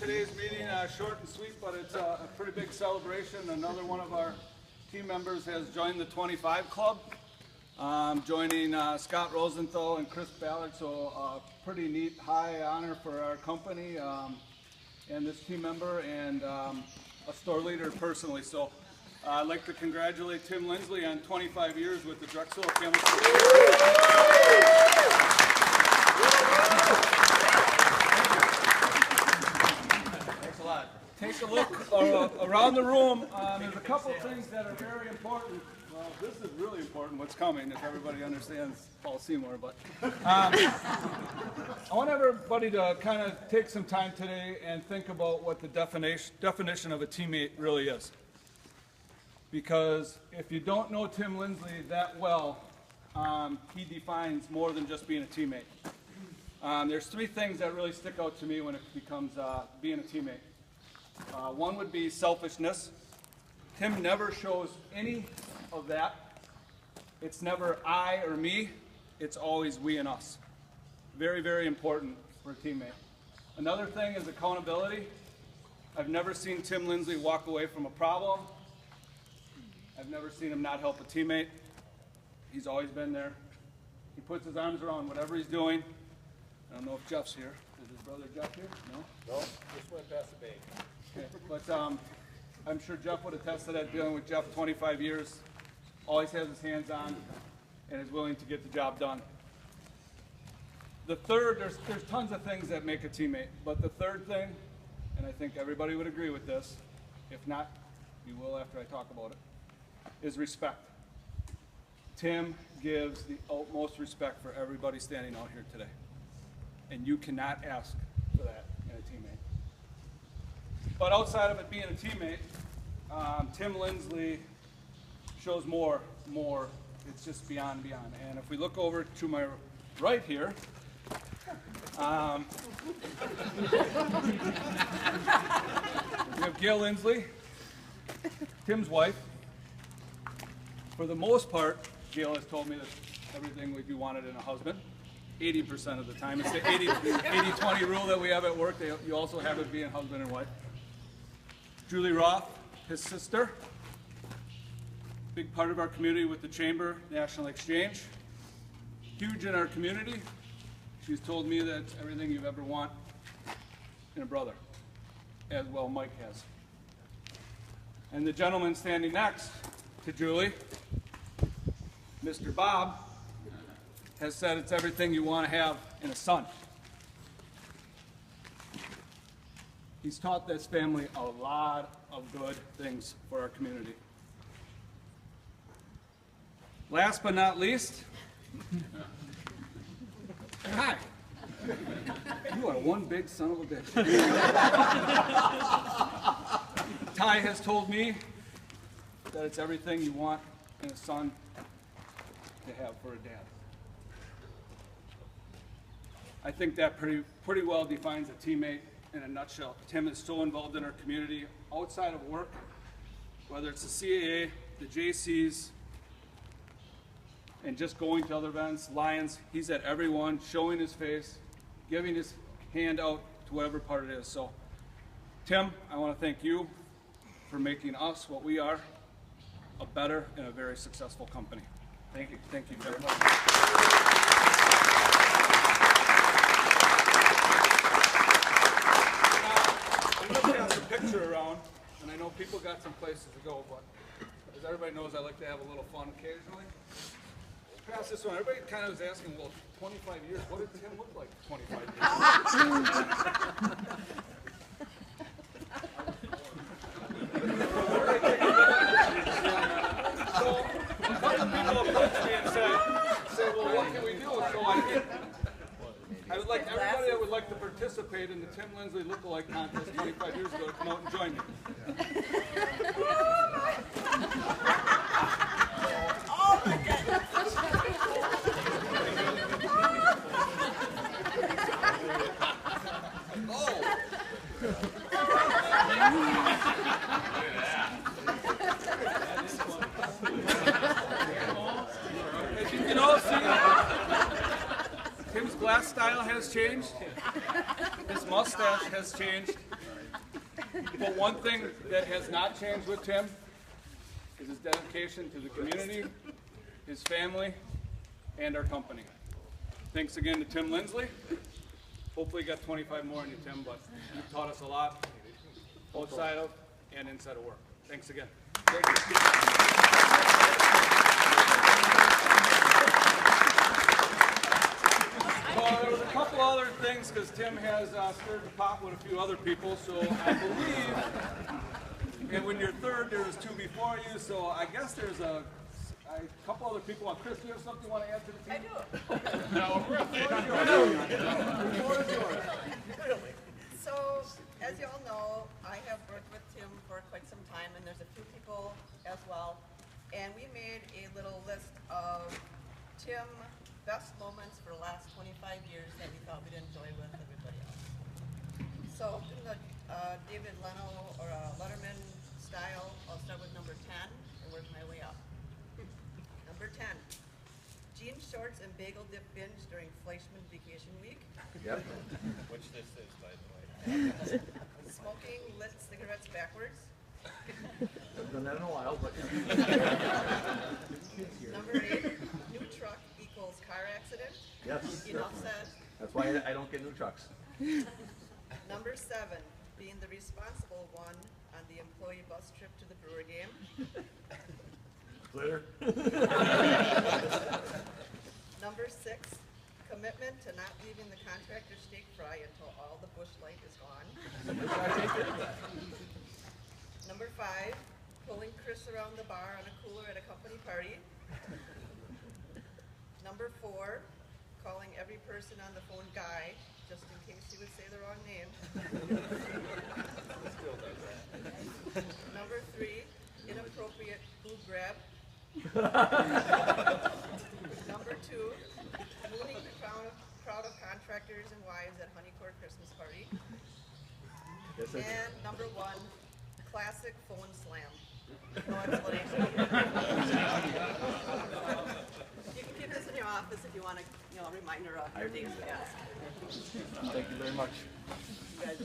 today's meeting short and sweet, but it's a pretty big celebration. Another one of our team members has joined the 25 Club, joining Scott Rosenthal and Chris Ballard, so a pretty neat high honor for our company and this team member and a store leader personally. So I'd like to congratulate Tim Lindsley on 25 years with the Drexel family. Take a look around the room. There's a couple of things that are very important. Well, this is really important, what's coming, if everybody understands Paul Seymour. But I want everybody to kind of take some time today and think about what the definition of a teammate really is. Because if you don't know Tim Lindsley that well, he defines more than just being a teammate. There's three things that really stick out to me when it becomes being a teammate. One would be selfishness. Tim never shows any of that. It's never I or me. It's always we and us. Very, very important for a teammate. Another thing is accountability. I've never seen Tim Lindsley walk away from a problem. I've never seen him not help a teammate. He's always been there. He puts his arms around whatever he's doing. I don't know if Jeff's here. Is his brother Jeff here? No? No, just went past the bank. Okay. But I'm sure Jeff would attest to that, dealing with Jeff 25 years. Always has his hands on and is willing to get the job done. The third, there's tons of things that make a teammate, but the third thing, and I think everybody would agree with this, if not, you will after I talk about it, is respect. Tim gives the utmost respect for everybody standing out here today. And you cannot ask for that in a teammate. But outside of it being a teammate, Tim Lindsley shows more. It's just beyond. And if we look over to my right here, we have Gail Lindsley, Tim's wife. For the most part, Gail has told me that everything we do wanted in a husband. 80% of the time. It's the 80-20 rule that we have at work. You also have it being husband and wife. Julie Roth, his sister. Big part of our community with the Chamber National Exchange. Huge in our community. She's told me that everything you've ever want in a brother, as well Mike has. And the gentleman standing next to Julie, Mr. Bob, has said it's everything you want to have in a son. He's taught this family a lot of good things for our community. Last but not least, hi. You are one big son of a bitch. Ty has told me that it's everything you want in a son to have for a dad. I think that pretty well defines a teammate in a nutshell. Tim is so involved in our community outside of work, whether it's the CAA, the JCs, and just going to other events, Lions. He's at every one, showing his face, giving his hand out to whatever part it is. So, Tim, I want to thank you for making us what we are, a better and a very successful company. Thank you. Thank you very much. Picture around, and I know people got some places to go, but as everybody knows, I like to have a little fun occasionally. Pass this one. Everybody kind of was asking, well, 25 years, what did Tim look like 25 years? So, a couple of people approached me and said, well, what can we do? So I would like everybody that would like to participate in the Tim Lindsley Lookalike Contest 25 years ago to come out and join me. Oh my goodness. As you can all see, Tim's glass style has changed. His mustache has changed. But one thing that has not changed with Tim is his dedication to the community, his family, and our company. Thanks again to Tim Lindsley. Hopefully you got 25 more in you, Tim, but you've taught us a lot, outside of and inside of work. Thanks again. Thank you. There was a couple other things because Tim has stirred the pot with a few other people, so I believe, and when you're third, there's two before you, so I guess there's a couple other people. Chris, do you have something you want to add to the team? I do. No, So, as you all know, I have worked with Tim for quite some time, and there's a few people as well. And we made a little list of Tim best moments for the last 25 years that we thought we'd enjoy with everybody else. So, in the David Leno or Letterman style, I'll start with number 10 and work my way up. Number 10, jean shorts and bagel dip binge during Fleischman vacation week. Yep. Which this is, by the way. Smoking lit cigarettes backwards. Haven't done that in a while, but Number 8, new truck equals car accident. yes. Enough said. That's why I don't get new trucks. Number 7, being the responsible one on the employee bus trip to the Brewer game. Clear? Number 6, commitment to not leaving the contractor steak fry until all the bush light is gone. Number 5, pulling Chris around the bar on a cooler at a company party. Number 4, calling every person on the phone Guy, just in case he would say the wrong name. Still does that. Number 3, inappropriate boob grab. Number 2, mooning the crowd of contractors and wives at Honeycourt Christmas party. Yes, I do. And number 1, classic phone slam. No explanation. You can keep this in your office if you want a reminder of your days past. Thank you very much. You guys,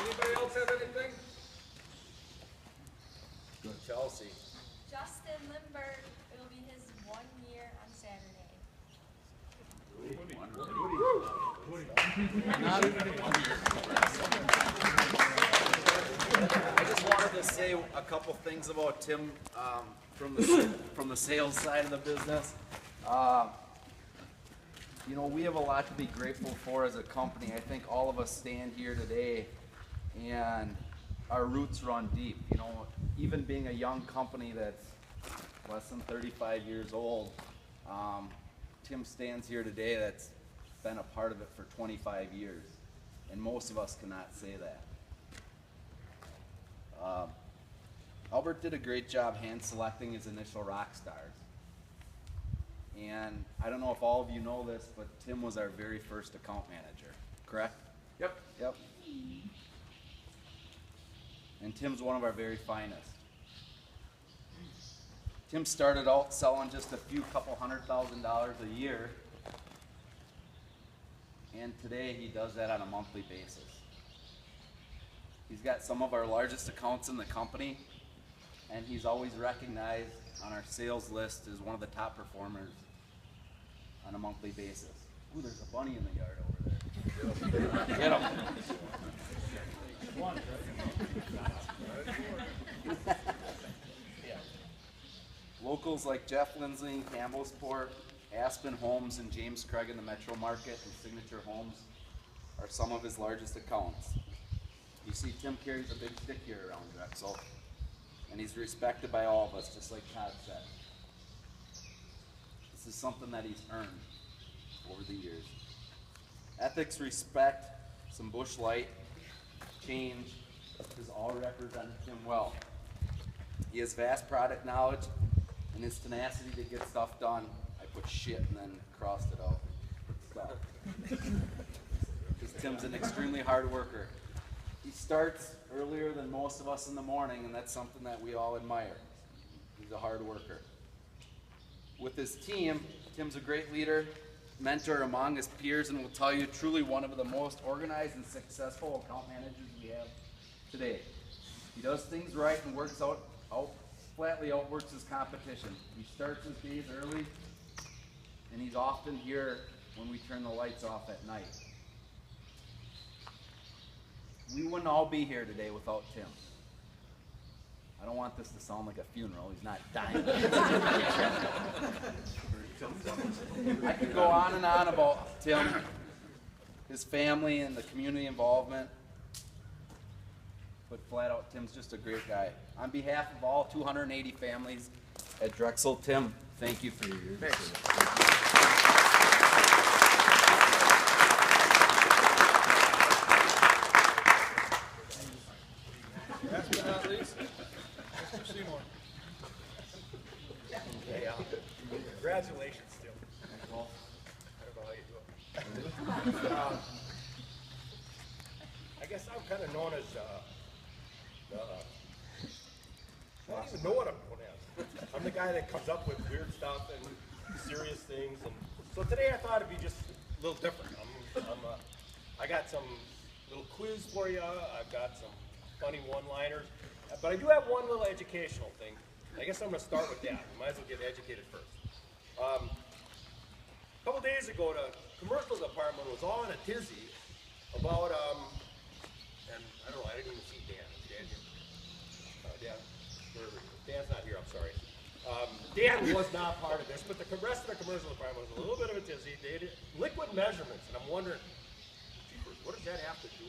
Anybody else have anything? Chelsea. Justin Lindbergh, it'll be his 1 year on Saturday. I just wanted to say a couple things about Tim from the sales side of the business. You know, we have a lot to be grateful for as a company. I think all of us stand here today and our roots run deep. You know, even being a young company that's less than 35 years old, Tim stands here today that's been a part of it for 25 years. And most of us cannot say that. Albert did a great job hand selecting his initial rock stars. And I don't know if all of you know this, but Tim was our very first account manager, correct? Yep. Yep. And Tim's one of our very finest. Tim started out selling just a few couple $100,000 a year. And today he does that on a monthly basis. He's got some of our largest accounts in the company, and he's always recognized on our sales list as one of the top performers on a monthly basis. Ooh, there's a bunny in the yard over there. Get him. Locals like Jeff Lindsley in Campbellsport, Aspen Homes and James Craig in the Metro Market, and Signature Homes are some of his largest accounts. You see, Tim carries a big stick here around Drexel, and he's respected by all of us, just like Todd said. This is something that he's earned over the years. Ethics, respect, some Busch Light, change has all represented him well. He has vast product knowledge and his tenacity to get stuff done. I put shit and then crossed it out. Because Tim's an extremely hard worker. He starts earlier than most of us in the morning, and that's something that we all admire. He's a hard worker. with his team. Tim's a great leader, mentor among his peers, and will tell you truly one of the most organized and successful account managers we have today. He does things right and works flatly outworks his competition. He starts his days early, and he's often here when we turn the lights off at night. We wouldn't all be here today without Tim. I don't want this to sound like a funeral. He's not dying. I could go on and on about Tim, his family, and the community involvement. But flat out, Tim's just a great guy. On behalf of all 280 families at Drexel, Tim, thank you for your years of service. Last but not least, Mr. Seymour. Hey, congratulations, Tim. I don't know how you do it. I guess I'm kind of known as I don't even know what I'm known as. I'm the guy that comes up with weird stuff and serious things, and so today I thought it'd be just a little different. I got some little quiz for you. I've got some funny one-liners, but I do have one little educational thing. I guess I'm going to start with that. We might as well get educated first. A couple days ago, the commercial department was all in a tizzy about, and I don't know, I didn't even see Dan. Is Dan here? Dan, wherever he is. Dan's not here, I'm sorry. Dan was not part of this, but the rest of the commercial department was a little bit of a tizzy. They did liquid measurements, and I'm wondering, jeepers, what does that have to do